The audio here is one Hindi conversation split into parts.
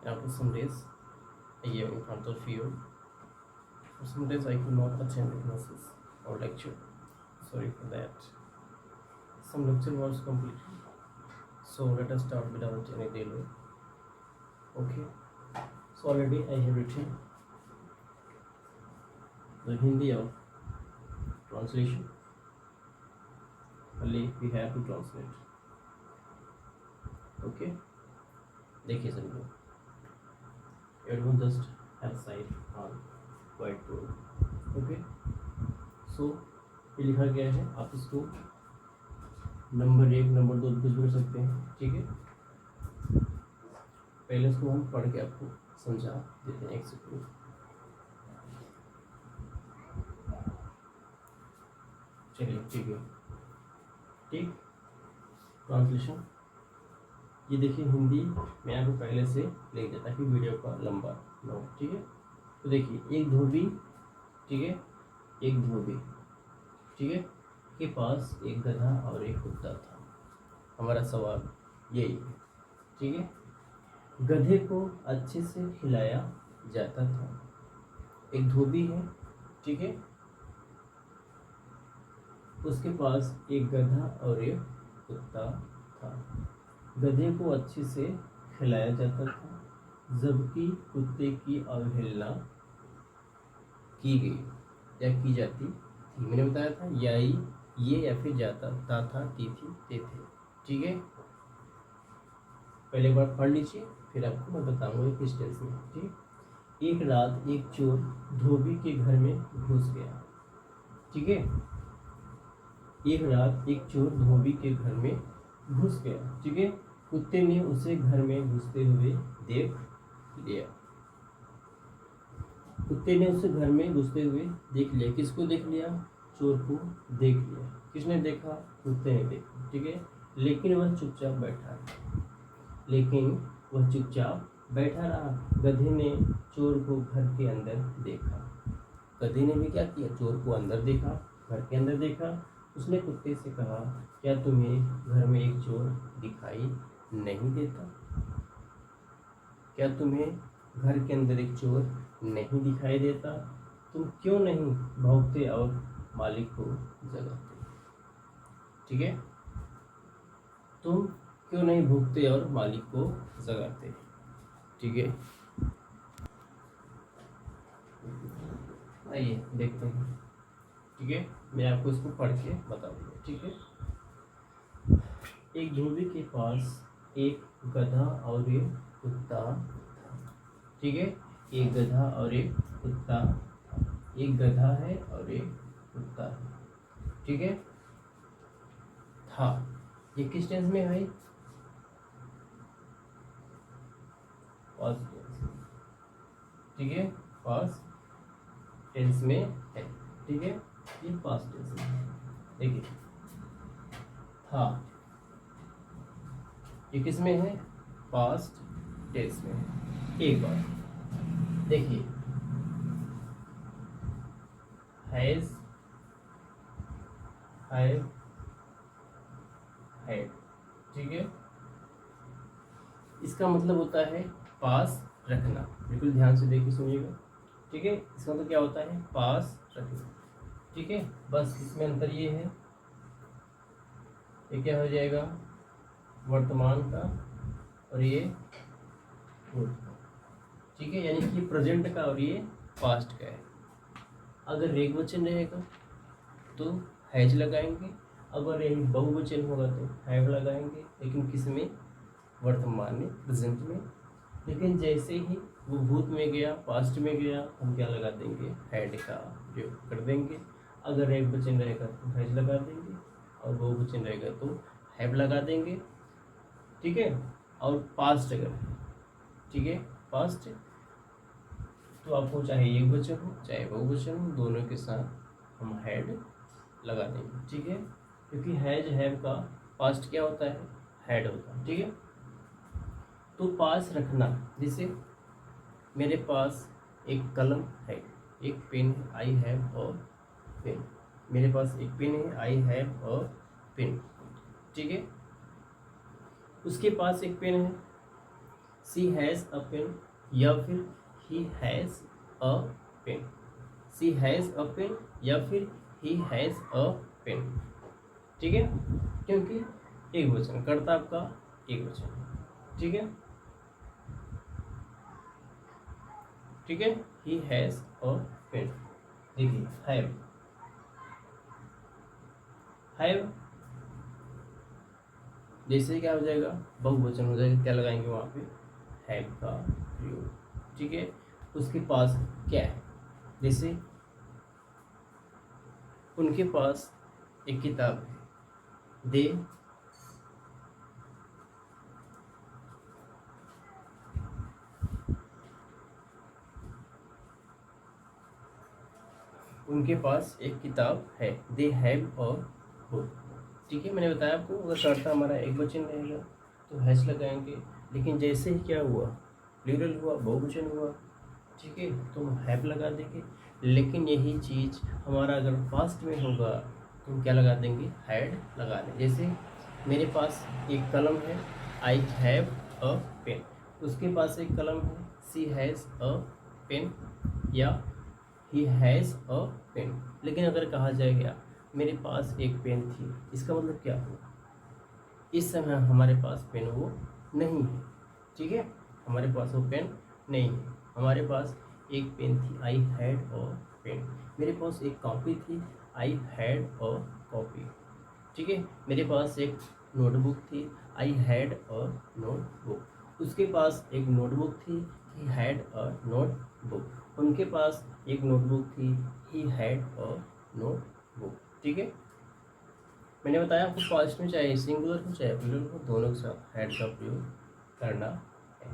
After some days, I gave in front of you. For some days, I could not attend the classes or lecture. Sorry for that. Some lecture was completed. So let us start without any delay. Okay. So already I have written the Hindi of translation. Only we have to translate. Okay. देखिए सब लोग, everyone just have sight on whiteboard. Okay. So ये लिखा गया है, आप इसको नंबर 1 नंबर 2 कुछ भी कर सकते हैं, ठीक है। पहले इसको हम पढ़ के आपको समझा देते हैं, एक सेकंड। चलिए ठीक है, ठीक। ट्रांसलेशन ये देखिए, हिंदी मैं आपको पहले से लिख दिया ताकि वीडियो का लंबा ना हो, ठीक है। तो देखिए, एक धोबी, ठीक है, एक धोबी, ठीक है, के पास एक गधा और एक कुत्ता था। हमारा सवाल यही है, ठीक है। गधे को अच्छे से खिलाया जाता था। एक धोबी है, ठीक है, उसके पास एक गधा और एक कुत्ता था। गधे को अच्छे से खिलाया जाता था, जबकि कुत्ते की अवहेलना की गई या की जाती थी। मैंने बताया था ये या फिर जाता, था, ती थी, ते थे, ठीक है। पहले एक बार पढ़ लीजिए, फिर आपको मैं बताऊंगा किस टेंस में, ठीक। एक रात एक चोर धोबी के घर में घुस गया, ठीक है। एक रात एक चोर धोबी के घर में घुस गया, ठीक है। कुत्ते ने उसे घर में घुसते हुए देख लिया। कुत्ते ने उसे घर में घुसते हुए देख लिया। किसको देख लिया? चोर को देख लिया। किसने देखा? कुत्ते ने देखा, ठीक है। लेकिन वह चुपचाप बैठा रहा। गधे ने चोर को घर के अंदर देखा। गधे ने भी क्या किया? चोर को अंदर देखा, घर के अंदर देखा। उसने कुत्ते से कहा, क्या तुम्हें घर में एक चोर दिखाई नहीं देता? क्या तुम्हें घर के अंदर एक चोर नहीं दिखाई देता? तुम क्यों नहीं भौंकते और मालिक को जगाते? ठीक है, तुम क्यों नहीं भौंकते और मालिक को जगाते? ठीक है, आइए देखते हैं। ठीक है, मैं आपको इसको पढ़ के बताऊंगा। ठीक है, एक धोबी के पास एक गधा और एक कुत्ता था। ठीक है, एक गधा और एक कुत्ता था। एक गधा है और एक कुत्ता है। ठीक है, था ये किस टेंस में है? Past tense. ठीक है, पास्ट टेंस में है। ठीक है, ये पास्ट टेंस में है। देखिए, था ये किस में है? पास्ट टेंस में है। एक बार देखिए, हैज, हैव, हैड। ठीक है, इसका मतलब होता है पास रखना। बिल्कुल ध्यान से देखिए, सुनिएगा। ठीक है, इसका मतलब क्या होता है? पास रखना। ठीक है, बस इसमें अंतर ये है, ये क्या हो जाएगा? वर्तमान का और ये भूत का। ठीक है, यानी कि प्रेजेंट का और ये पास्ट का है। अगर एकवचन रहेगा तो हैज लगाएंगे, अगर यही बहुवचन होगा तो हैव लगाएंगे। लेकिन किस में? वर्तमान में, प्रेजेंट में। लेकिन जैसे ही वो भूत में गया, पास्ट में गया, हम क्या लगा देंगे? हैड का प्रयोग कर देंगे। अगर एक वचन रहेगा तो हैज लगा देंगे, और बहुवचन रहेगा तो हैव लगा देंगे। ठीक है, और पास्ट अगर, ठीक है, पास्ट तो आपको चाहे एक वचन हो चाहे बहुवचन हो, दोनों के साथ हम हैड लगा देंगे। ठीक है, क्योंकि हैज हैव का पास्ट क्या होता है? हैड होता है। ठीक है, तो पास रखना, जैसे मेरे पास एक कलम है, एक पेन है, आई हैव और पेन। मेरे पास एक पेन है, आई हैव और पेन। ठीक है, उसके पास एक पेन है, सी हैज़ अ पेन या फिर he has a pen, she has a pen या फिर ही हैज़ अ पेन, ठीक है, क्योंकि एक वचन, कर्ता आपका एक वचन, ठीक है, ठीक है, ही हैज़ अ पेन। देखिए हैव जैसे क्या हो जाएगा, बहुवचन हो जाएगा, क्या लगाएंगे वहाँ पे, हैव का प्रयोग, ठीक है। उसके पास क्या है, जैसे उनके पास एक किताब है, दे उनके पास एक किताब है, दे हैव अ बुक, ठीक है। मैंने बताया आपको अगर कर्ता हमारा एक वचन रहेगा तो हैज लगाएंगे, लेकिन जैसे ही क्या हुआ, प्लूरल हुआ, बहुवचन हुआ, ठीक है, तो हम हैव लगा देंगे। लेकिन यही चीज़ हमारा अगर पास्ट में होगा तो हम क्या लगा देंगे, हैड लगा देंगे। जैसे मेरे पास एक कलम है, आई हैव अ पेन, उसके पास एक कलम है, सी हैज़ अ पेन या ही हैज़ अ पेन। लेकिन अगर कहा जाएगा मेरे पास एक पेन थी, इसका मतलब क्या हुआ, इस समय हमारे पास पेन वो नहीं है, ठीक है, हमारे पास वो पेन नहीं है, हमारे पास एक पेन थी, आई हैड अ पेन, मेरे पास एक कॉपी थी, आई हैड अ कॉपी, ठीक है, मेरे पास एक नोटबुक थी, आई हैड अ नोटबुक, उसके पास एक नोटबुक थी, ही हैड अ नोटबुक, उनके पास एक नोटबुक थी, ही हैड अ नोटबुक, ठीक है। मैंने बताया आपको पास्ट में चाहे सिंगुलर हो चाहे प्लूरल हो, दोनों के साथ हैड का प्रयोग करना है,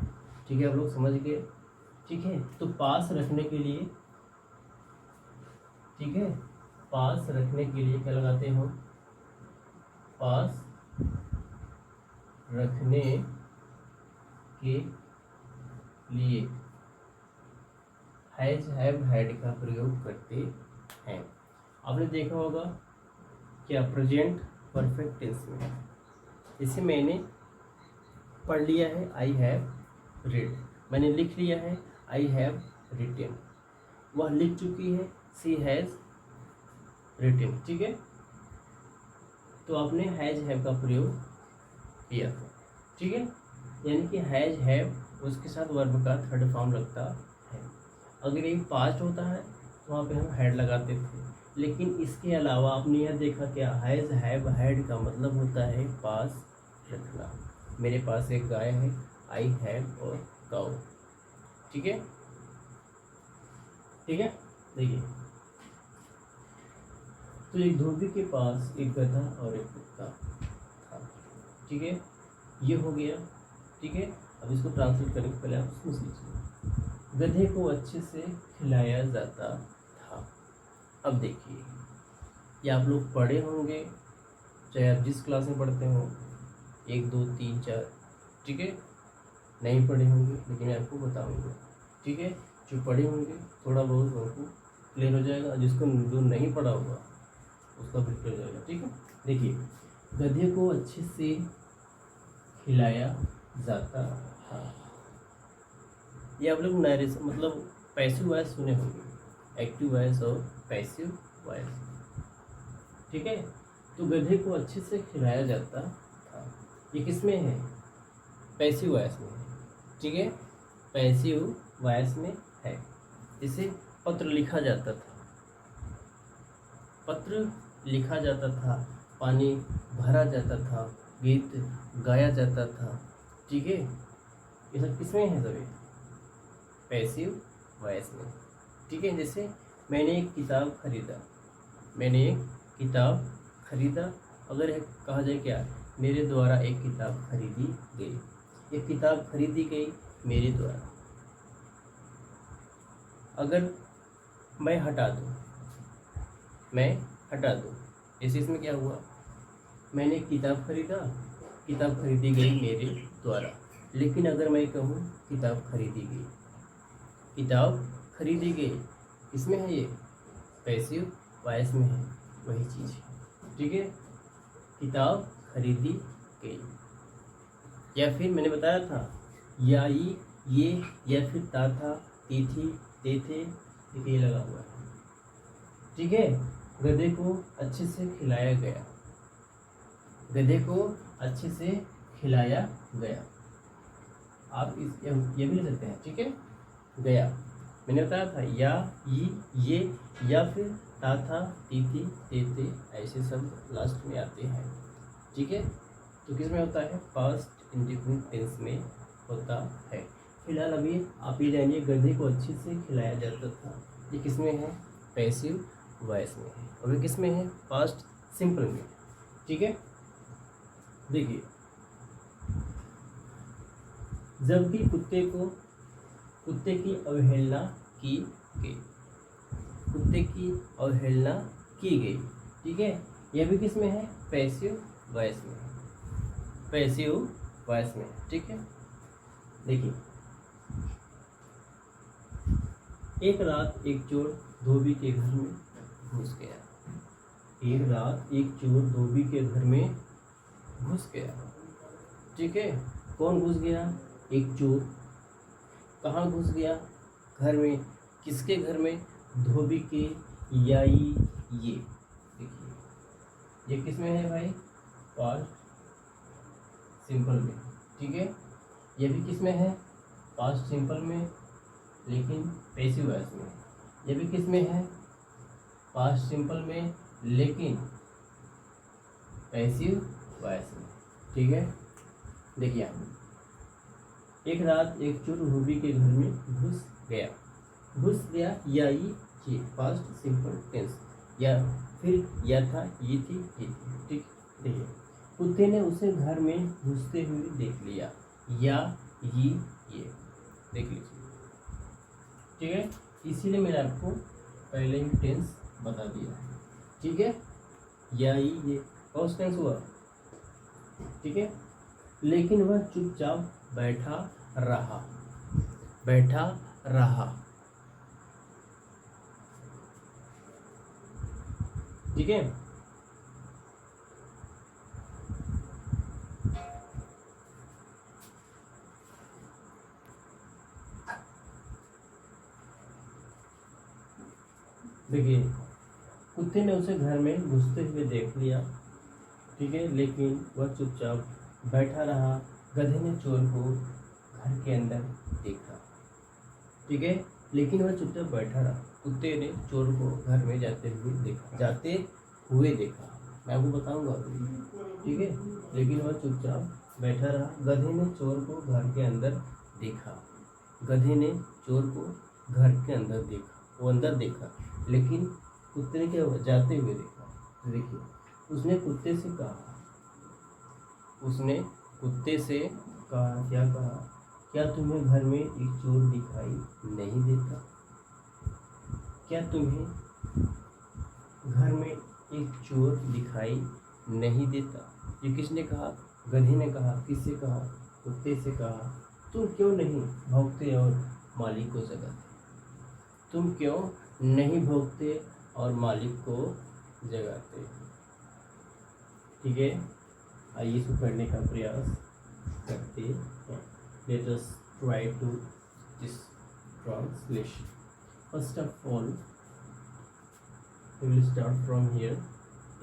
ठीक है, आप लोग समझ गए, ठीक है। तो पास रखने के लिए, ठीक है, पास रखने के लिए क्या लगाते हैं हम, पास रखने के लिए हैज हैव हैड का प्रयोग करते हैं। आपने देखा होगा क्या, प्रेजेंट परफेक्ट टेंस में, इसे मैंने पढ़ लिया है, आई हैव रेड, मैंने लिख लिया है, आई हैव रिटेन, वह लिख चुकी है, सी हैज़ रिटेन, ठीक है। तो आपने हैज हैव का प्रयोग किया था, ठीक है, यानी कि हैज हैव उसके साथ वर्ब का थर्ड फॉर्म लगता है। अगर ये पास्ट होता है तो वहाँ पे हम हैड लगाते थे, लेकिन इसके अलावा आपने यह देखा क्या, हैज हैव हैड का मतलब होता है पास रखना। मेरे पास एक गाय है, आई हैव और काउ, ठीक है, ठीक है। देखिए, तो एक धोबी के पास एक गधा और एक कुत्ता था, ठीक है, ये हो गया, ठीक है। अब इसको ट्रांसलेट करने के पहले आप सुन लीजिए, गधे को अच्छे से खिलाया जाता था। अब देखिए, ये आप लोग पढ़े होंगे, चाहे आप जिस क्लास में पढ़ते हो, 1 2 3 4, ठीक है, नहीं पढ़े होंगे लेकिन मैं आपको बताऊंगा, ठीक है। जो पढ़े होंगे थोड़ा बहुत उनको क्लियर हो जाएगा, जिसको जो नहीं पढ़ा होगा उसका भी क्लियर हो जाएगा, ठीक है। देखिए, गधे को अच्छे से खिलाया जाता था, ये आप लोग नरेशन मतलब पैसिव वॉइस सुने होंगे, एक्टिव वॉइस और पैसिव वॉइस, ठीक है। तो गधे को अच्छे से खिलाया जाता था, ये किस में है, पैसिव वॉइस में है, ठीक है, पैसिव वॉइस में है। इसे पत्र लिखा जाता था, पत्र लिखा जाता था, पानी भरा जाता था, गीत गाया जाता था, ठीक है, ये सब किसमें है, सभी पैसिव वॉइस में, ठीक है। जैसे मैंने एक किताब खरीदा, मैंने एक किताब खरीदा, अगर कहा जाए क्या, मेरे द्वारा एक किताब खरीदी गई, एक किताब खरीदी गई मेरे द्वारा। अगर मैं हटा दूँ, मैं हटा दूँ, इसमें क्या हुआ, मैंने किताब खरीदा, किताब खरीदी गई मेरे द्वारा। लेकिन अगर मैं कहूँ किताब खरीदी गई, किताब खरीदी गई, इसमें है, ये पैसिव वॉइस में है, वही चीज़ है, ठीक है, किताब खरीदी गई। या फिर मैंने बताया था या ई ये, या फिर ता था, ती थी, ते थे, ये लगा हुआ है। ठीक है, गधे को अच्छे से खिलाया गया, गधे को अच्छे से खिलाया गया। आप इस ये भी ले सकते हैं। ठीक है, गया मैंने बताया था, या ये या फिर ता था, ती थी, ते थे, ऐसे शब्द लास्ट में आते हैं। ठीक है, तो किस में होता है? पास्ट इंडेफिनिट टेंस में होता है। फिलहाल अभी आप ये जानिए, गधे को अच्छे से खिलाया जाता था, ये किस में है? पैसिव वॉइस में है। और ये किस में है? पास्ट सिंपल में। ठीक है, देखिए, जबकि कुत्ते की अवहेलना की गई, कुत्ते की अवहेलना की गई। ठीक है, यह भी किस में है? पैसिव वॉइस में, पैसिव वॉइस में। ठीक है, देखिए, एक रात एक चोर धोबी के घर में घुस गया, एक रात एक चोर धोबी के घर में घुस गया। ठीक है, कौन घुस गया? एक चोर। कहाँ घुस गया? घर में। किसके घर में? धोबी के, या ये। देखिए, ये किस में है भाई? पास्ट सिंपल में। ठीक है, ये भी किस में है? पास्ट सिंपल में, लेकिन पैसिव वॉइस में। ये भी किस में है? पास्ट सिंपल में, लेकिन पैसिव वॉइस में। ठीक है, देखिए, आप एक रात एक चोर धोबी के घर में घुस गया, या ये पास्ट सिंपल टेंस, या फिर या था, ये थी, ये थी। ठीक, देखिए, कुत्ते ने उसे घर में घुसते हुए देख लिया, या ये देख लीजिए। ठीक है, इसीलिए मैंने आपको पहले ही टेंस बता दिया है। ठीक है, या ये पास्ट टेंस हुआ। ठीक है, लेकिन वह चुपचाप बैठा रहा, ठीक है, देखिए, कुत्ते ने उसे घर में घुसते हुए देख लिया। ठीक है, लेकिन वह चुपचाप बैठा रहा। गधे ने चोर को घर के अंदर देखा। ठीक है, लेकिन वह चुपचाप बैठा रहा। कुत्ते ने चोर को घर में जाते हुए देखा। मैं आपको बताऊंगा अभी। ठीक है, लेकिन वह चुपचाप बैठा रहा। गधे ने चोर को घर के अंदर देखा, गधे ने चोर को घर के अंदर देखा, वो अंदर देखा, लेकिन कुत्ते ने क्या हुआ? जाते हुए देखा। तो देखिए, उसने कुत्ते से कहा, क्या कहा? क्या तुम्हें घर में एक चोर दिखाई नहीं देता? क्या तुम्हें घर में एक चोर दिखाई नहीं देता? ये किसने कहा? गधे ने कहा। किससे कहा? कुत्ते से कहा। तुम क्यों नहीं भौंकते और मालिक को जगाते? तुम क्यों नहीं भौंकते और मालिक को जगाते? ठीक है, आइए इसको पढ़ने का प्रयास करते हैं। Let us try to this translation. First of all we will start from here.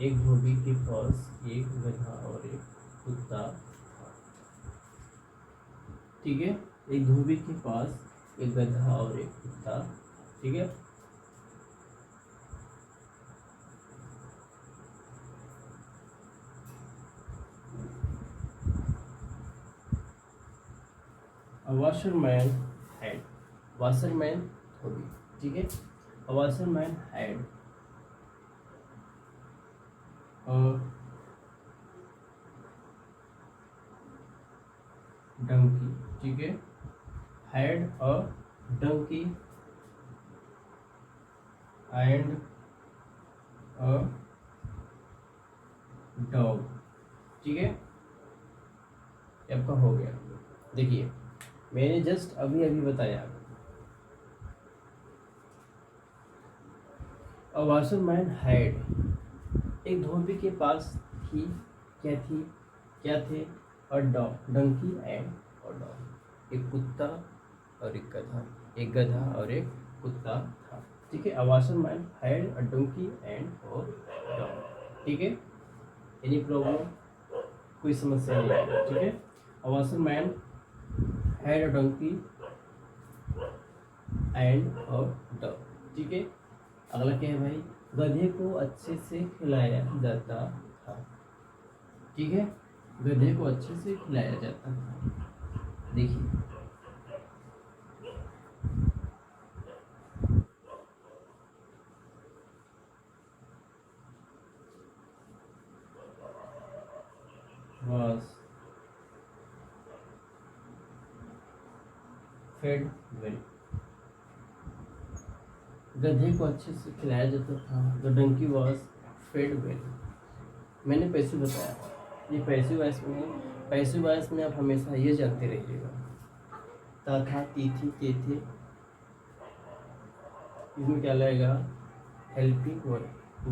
एक धोबी के पास एक गधा और एक कुत्ता था। ठीक है, एक धोबी के पास एक गधा और एक कुत्ता। ठीक है, washerman had, washerman धोबी। ठीक है, washerman had a donkey। ठीक है, had a donkey and a dog। ठीक है, आपका हो गया। देखिए, मैंने जस्ट अभी बताया, अ वाशरमैन हैड, एक धोबी के पास थी, क्या थे? और डॉग, डंकी एंड और डॉग। एक कुत्ता और एक गधा, एक गधा और एक कुत्ता था। ठीक है, a washerman had a donkey and और डॉग। ठीक है, एनी प्रॉब्लम, कोई समस्या नहीं है। ठीक है, a washerman had a donkey and और डॉग। ठीक है, अगला क्या है भाई, गधे को अच्छे से खिलाया जाता था। ठीक है, गधे को अच्छे से खिलाया जाता था। देखिए was fed well, गधे को अच्छे से खिलाया जाता था। The donkey was fed well. मैंने पैसिव बताया, ये पैसिव वॉइस में, पैसिव वॉइस में आप हमेशा ये जानते रहिएगा, ता था, ती थी, ते थे, इसमें क्या लगेगा, helping word,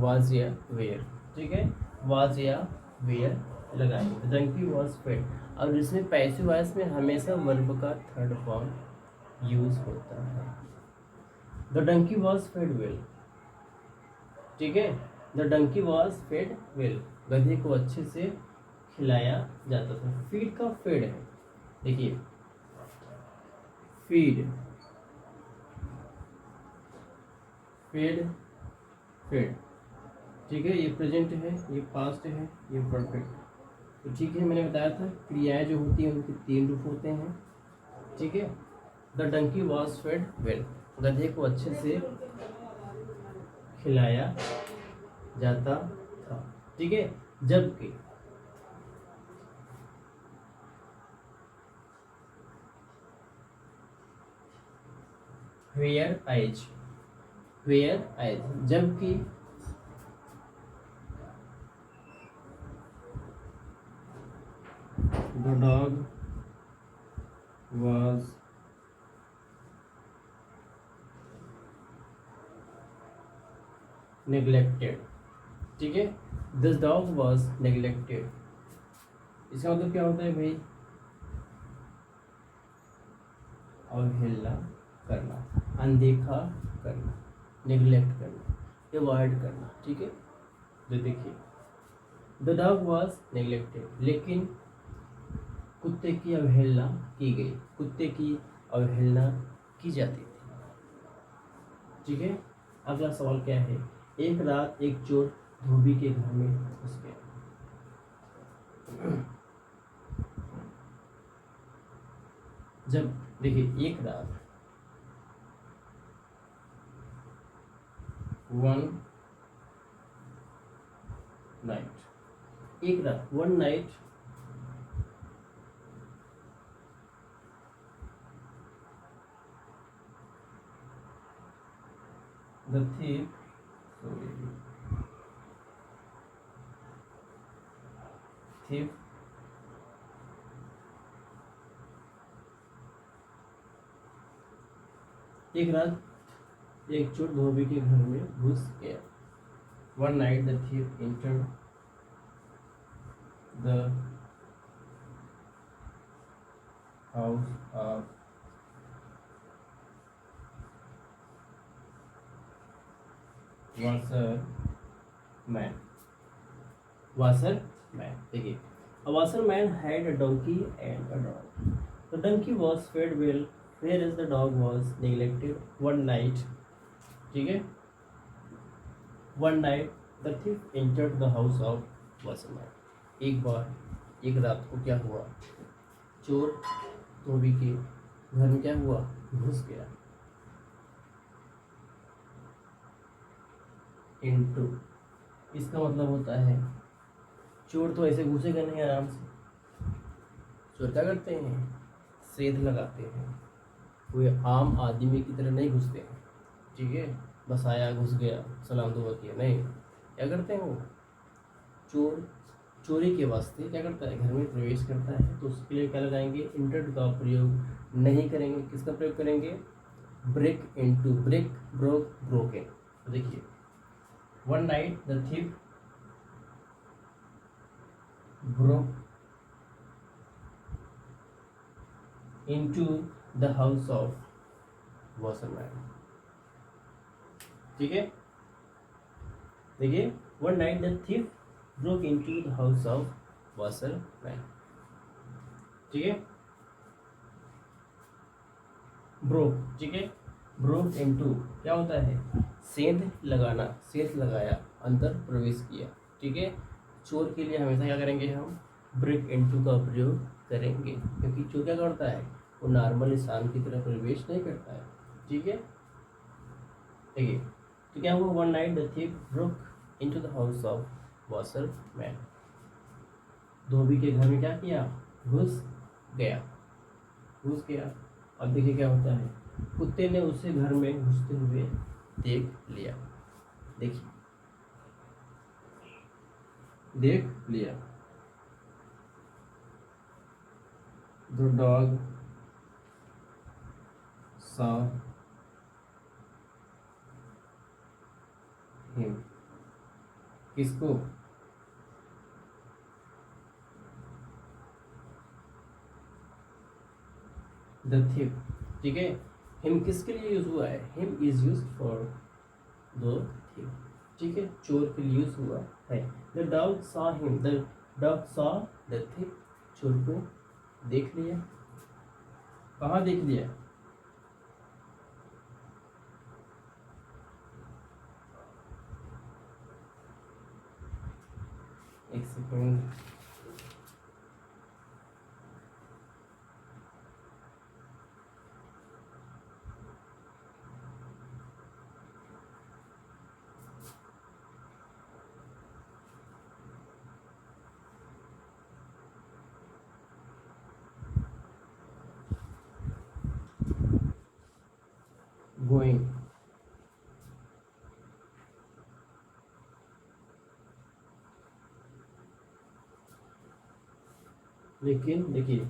was or were. ठीक है, वाज या वेयर लगाएंगे। Donkey was fed. और इसमें पैसिव वॉइस में हमेशा वर्ब का थर्ड फॉर्म यूज होता है। The donkey was fed well. ठीक है, the donkey was fed well, गधे को अच्छे से खिलाया जाता था। फीड का फेड है, देखिए फीड, फेड, फेड। ठीक है, ये प्रेजेंट है, ये पास्ट है, ये परफेक्ट। तो ठीक है, मैंने बताया था क्रियाएं जो होती हैं उनके तीन रूप होते हैं। ठीक है, the donkey was fed well, गधे को अच्छे से खिलाया जाता था। ठीक है, जबकि वेयर आइज, वेयर आइज, जबकि द डॉग was neglected। ठीक है, दिस डॉग was neglected, इसका मतलब क्या होता है भाई, अवहेलना करना, अनदेखा करना, नेग्लेक्ट करना, अवॉइड करना। ठीक है, तो देखिए द डॉग was neglected, लेकिन कुत्ते की अवहेलना की गई, कुत्ते की अवहेलना की जाती थी। ठीक है, अगला सवाल क्या है, एक रात एक चोर धोबी के घर में घुस गया। जब देखिए एक रात, वन नाइट, एक रात, one night, the thief, thief एक रात एक चोर धोबी के घर में घुस गया। One night the thief entered the house of washerman, washerman। देखिए, a washerman had a donkey and a dog, the donkey was fed well whereas the dog was neglected one night। ठीक है, one night the thief entered the house of washerman, एक बार, एक रात को क्या हुआ, चोर धोबी के घर में क्या हुआ, घुस गया। इंटू, इसका मतलब होता है चोर तो ऐसे घुसेगा नहीं आराम से, चोर क्या करते हैं, सेध लगाते हैं, कोई आम आदमी की तरह नहीं घुसते हैं। ठीक है, बस आया घुस गया सलाम दुआ किया, नहीं, क्या करते हैं वो, चोर चोरी के वास्ते क्या करता है, घर में प्रवेश करता है, तो उसके लिए क्या लगाएंगे, इंटर्ड का प्रयोग नहीं करेंगे, किसका प्रयोग करेंगे, break into, break, broke, broken. तो देखिए one night the thief broke into the house of washerman. ठीक है, देखिए one night the thief broke into the house of washerman. ठीक है, ब्रोक, ठीक है, ब्रोक इनटू क्या होता है, सेंध लगाना, सेंध लगाया, अंदर प्रवेश किया। ठीक है, चोर के लिए हमेशा क्या करेंगे हम, ब्रेक इनटू का प्रयोग करेंगे, क्योंकि चोर क्या करता है, वो नॉर्मल इंसान की तरह प्रवेश नहीं करता है। ठीक है, देखिए तो क्या हुआ, one night the thief broke into the house of washerman, धोबी के घर में क्या किया, घुस गया, घुस गया। अब देखिए क्या होता है, कुत्ते ने उसे घर में घुसते हुए देख लिया, देखिए देख लिया। द डॉग सॉ हिम, किसको, द थिप। ठीक है, हिम किसके लिए यूज हुआ है, him is use for the thief. ठीक है, चोर के लिए यूज हुआ है। The dog saw him, the dog saw the thief, चोर को देख लिया, कहाँ देख लिया, एक सेकेंड, गोइंग, लेकिन देखिए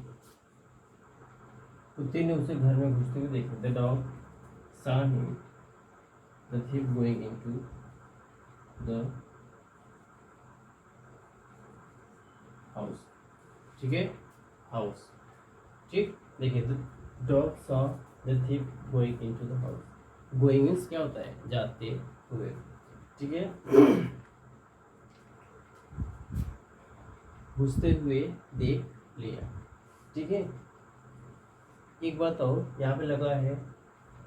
कुत्ते ने उसे घर में घुसते हुए देखा, the dog saw him the thief going into the house. ठीक है, हाउस, ठीक, देखिए the dog saw the thief going into the house, going means क्या होता है, जाते हुए। ठीक है, घुसते हुए देख लिया। ठीक है, एक बात और यहाँ पे लगा है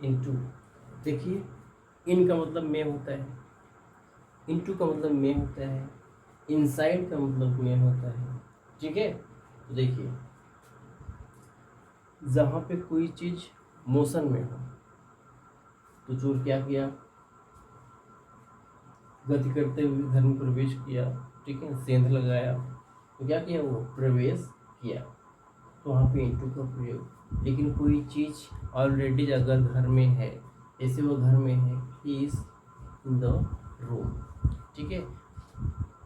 इनटू, देखिए इन का मतलब में होता है, इनटू का मतलब में होता है, इनसाइड का मतलब में होता है। ठीक है, तो देखिए जहाँ पे कोई चीज मोशन में हो तो चोर क्या किया, गति करते हुए घर में प्रवेश किया। ठीक है, सेंध लगाया, तो क्या किया, वो प्रवेश किया, तो वहाँ पे इनटू का प्रयोग। लेकिन कोई चीज ऑलरेडी अगर घर में है, जैसे वो घर में है, he is in the room. ठीक है,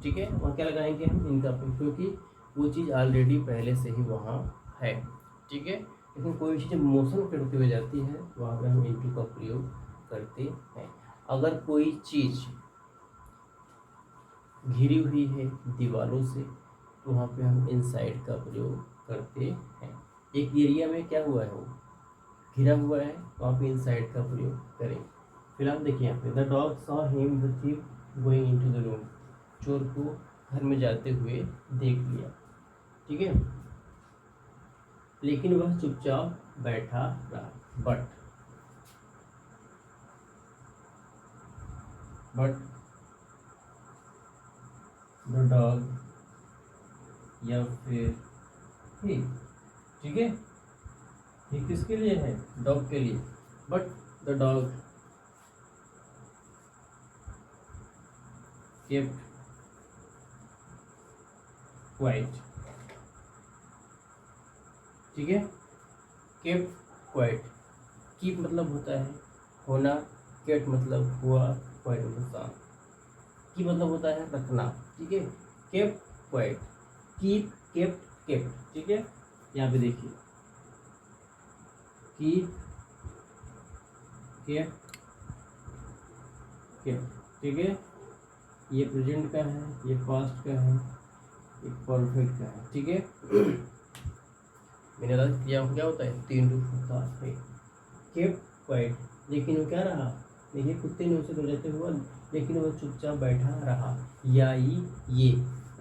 ठीक है, वहाँ क्या लगाएंगे हम, इनका प्रयोग, क्योंकि वो चीज़ ऑलरेडी पहले से ही वहाँ है। ठीक है, लेकिन कोई चीज़ मोशन करते हुए जाती है, वहाँ पे हम इनटू का प्रयोग करते हैं। अगर कोई चीज़ घिरी हुई है दीवारों से, तो वहाँ पे हम इनसाइड का प्रयोग करते हैं। एक एरिया में क्या हुआ है, वो घिरा हुआ है, वहाँ पे इनसाइड का प्रयोग करें। फिलहाल देखिए यहाँ पे, the dog saw him the thief going into the room, चोर को घर में जाते हुए देख लिया। ठीक है, लेकिन वह चुपचाप बैठा रहा, बट द डॉग या फिर ही, ठीक है, ये किसके लिए है, डॉग के लिए, but the dog kept quite. ठीक है, केप्ट क्वाइट, कीप मतलब होता है होना, केट मतलब हुआ, क्वाइट मतलब शांत, की मतलब होता है रखना। ठीक है, kept quite, keep kept kept. ठीक है, यहाँ पे देखिए कीप केप्ट केप्ट। ठीक है, ये प्रेजेंट का है, ये पास्ट का है, ये परफेक्ट का है। ठीक है, विनम्र क्रिया क्या होता है, 3 रूप होता है। केप्ट क्वाइट, लेकिन वो क्या रहा, देखिए कुत्ते ने उसे बजाते हुआ, लेकिन वो चुपचाप बैठा रहा, या ये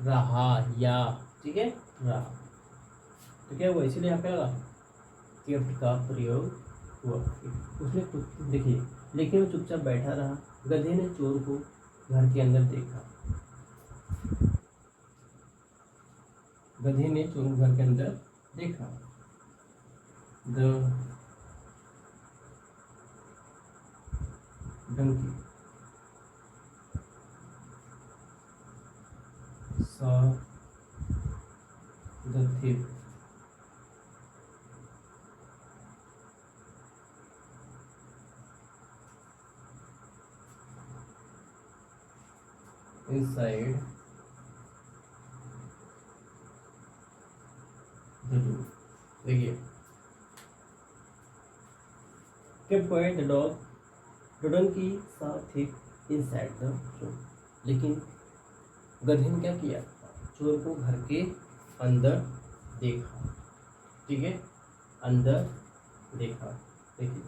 रहा या, ठीक है, रहा, तो क्या हुआ, इसीलिए यहाँ पे लगा केप्ट का प्रयोग हुआ। उसने देखिए, लेकिन वो चुपचाप बैठा रहा। गधे ने चोर को घर के अंदर देखा। गधे ने चोर को घर के अंदर देखा। The donkey saw the thief inside the room। देखिए, kept quiet the dog, the donkey saw thief inside the room। लेकिन गधे ने क्या किया, चोर को घर के अंदर देखा, ठीक है, अंदर देखा। देखिए,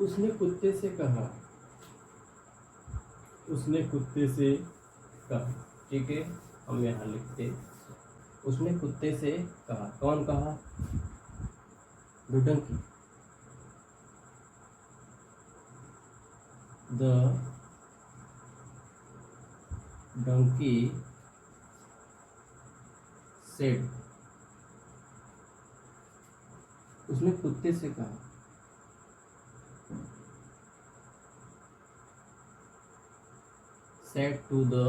उसने कुत्ते से कहा, उसने कुत्ते से कहा, ठीक है, हम यहाँ लिखते, उसने कुत्ते से कहा। कौन कहा, डंकी, द डंकी सेड, उसने कुत्ते से कहा, सेड टू द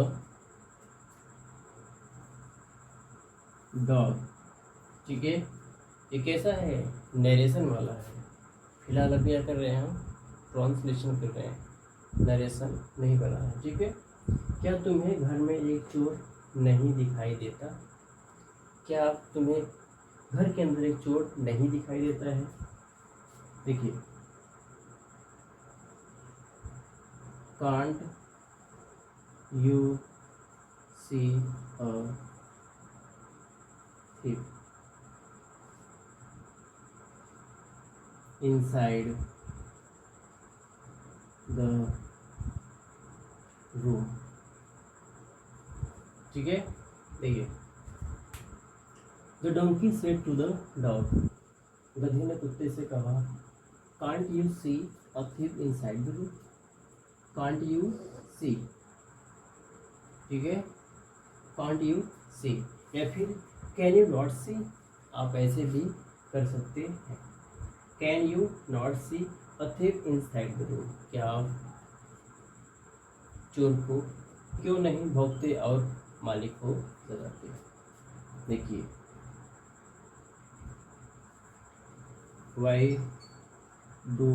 डॉग, ठीक है। ये कैसा है, नरेशन वाला है। फिलहाल अभी क्या कर रहे हैं हम, ट्रांसलेशन कर रहे हैं, नरेशन नहीं बना है, ठीक है। क्या तुम्हें घर में एक चोर नहीं दिखाई देता, क्या तुम्हें घर के अंदर एक चोर नहीं दिखाई देता है। देखिए, can't you see a thief inside the room, ठीक है। देखिए, the donkey said to the dog, गधे ने कुत्ते से कहा, can't you see a thief inside the room, can't you see, ठीक है, कांट यू सी, या फिर कैन यू नॉट सी, आप ऐसे भी कर सकते हैं, can you not see a thief inside the room, क्या आप चोर को क्यों नहीं भौंकते और मालिक को जगाते। देखिए, why do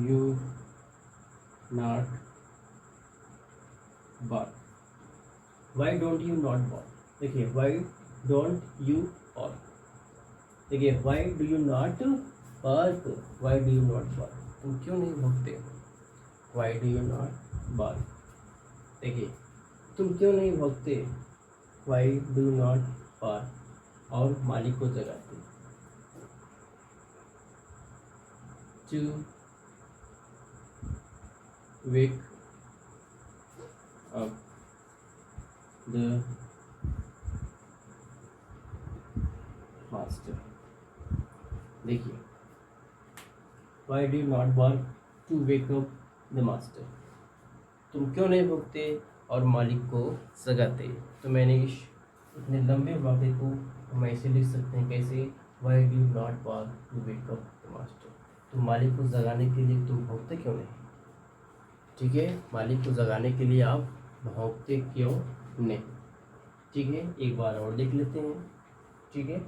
you not bark, why don't you not bark. देखिए, वाई डोंट यू बार्क, देखिए, why do you not bark, why do you not bark, तुम क्यों नहीं भौंकते, why do you not bark. देखिए, तुम क्यों नहीं भौंकते, why do you not bark, और मालिक को जगाते, to wake up the master. देखिए, why do not bark to wake up the master, तुम क्यों नहीं भौंकते और मालिक को जगाते। तो मैंने इस इतने लंबे वाक्य को हम ऐसे लिख सकते हैं, कैसे, why do not bark to wake up the master, तो मालिक को जगाने के लिए तुम भौंकते क्यों नहीं, ठीक है, मालिक को जगाने के लिए आप भौंकते क्यों नहीं, ठीक है। एक बार और देख लेते हैं, ठीक है।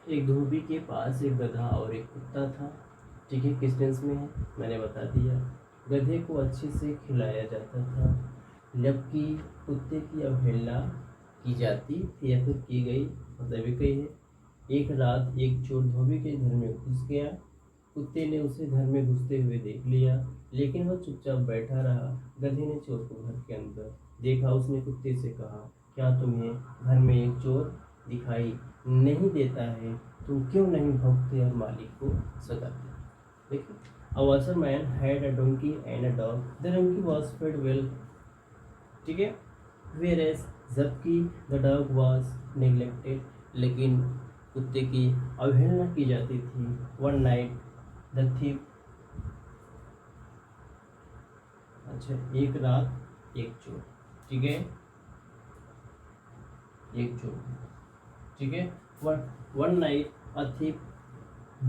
एक धोबी के पास एक गधा और एक कुत्ता था, ठीक है, किस टेंस में है मैंने बता दिया। गधे को अच्छे से खिलाया जाता था, जबकि कुत्ते की अवहेलना की जाती थी या फिर की गई, मतलब ये कही है। एक रात एक चोर धोबी के घर में घुस गया, कुत्ते ने उसे घर में घुसते हुए देख लिया, लेकिन वह चुपचाप बैठा रहा। गधे ने चोर को घर के अंदर देखा उसने कुत्ते से कहा, क्या तुम्हें घर में एक चोर दिखाई नहीं देता है? तुम क्यों नहीं भौंकते और मालिक को सताते? देखिए, a washerman had a donkey and a dog. The donkey was fed well, ठीक है, whereas जबकि the dog was neglected, लेकिन कुत्ते की अवहेलना की जाती थी. One night the thief, अच्छा, एक रात एक चोर, ठीक है, एक चोर, ठीक है. One night a thief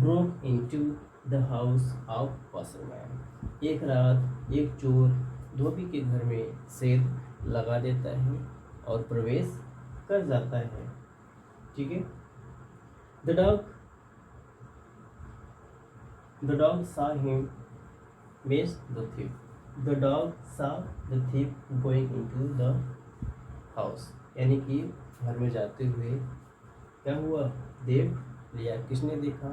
broke into the house of washerman. एक रात एक चोर धोबी के घर में सेंध लगा देता है और प्रवेश कर जाता है, ठीक है. The dog saw him, means the thief. The dog saw the thief going into the house, यानी कि घर में जाते हुए क्या हुआ, देख लिया. किसने देखा?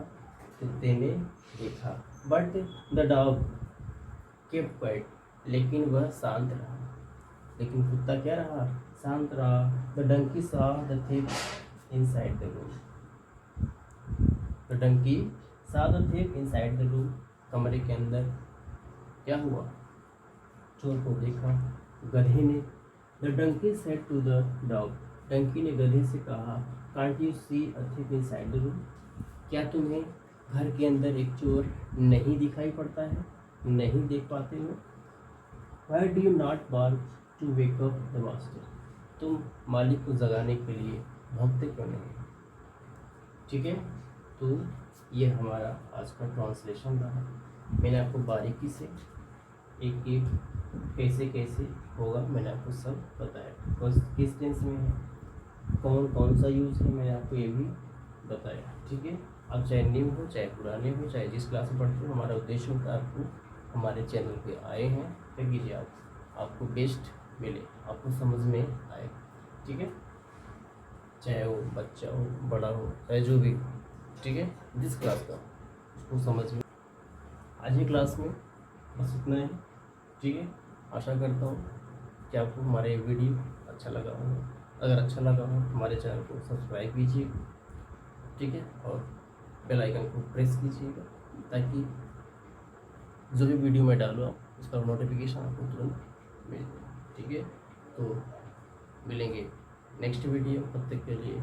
कुत्ते ने देखा. But the dog kept quite, लेकिन वह शांत रहा. लेकिन कुत्ता क्या रहा? शांत रहा. The donkey saw the thief inside the room. The donkey saw the thief inside the room. कमरे के अंदर क्या हुआ? चोर को देखा. गधे ने, the donkey said to the dog, donkey ने गधे से कहा, can't you see a thief inside the room? क्या तुम्हें घर के अंदर एक चोर नहीं दिखाई पड़ता है, नहीं देख पाते हो? Why do you not bark to wake up the master? तुम मालिक को जगाने के लिए भौंकते क्यों नहीं? ठीक है, तो ये हमारा आज का ट्रांसलेशन रहा. मैंने आपको बारीकी से एक एक कैसे कैसे होगा मैंने आपको सब बताया. किस टेंस में है, कौन कौन सा यूज़ है, मैंने आपको ये भी बताया. ठीक है, आप चाहे न्यू हो चाहे पुराने हो, चाहे जिस क्लास में पढ़ते हो, हमारा उद्देश्य होता है आपको हमारे चैनल पे आए हैं क्या कीजिए, आपको बेस्ट मिले, आपको समझ में आए. ठीक है, चाहे वो बच्चा हो, बड़ा हो, चाहे जो भी, ठीक है, जिस क्लास का उसको समझ में. आज की क्लास में बस इतना है. ठीक है, आशा करता हूँ कि आपको हमारे वीडियो अच्छा लगा हो. अगर अच्छा लगा हो हमारे चैनल को सब्सक्राइब कीजिए, ठीक है, और बेल आइकन को प्रेस कीजिएगा ताकि जो भी वीडियो मैं डालूँ आप उसका नोटिफिकेशन आपको तुरंत मिल जाए. ठीक है, तो मिलेंगे नेक्स्ट वीडियो. तब तक के लिए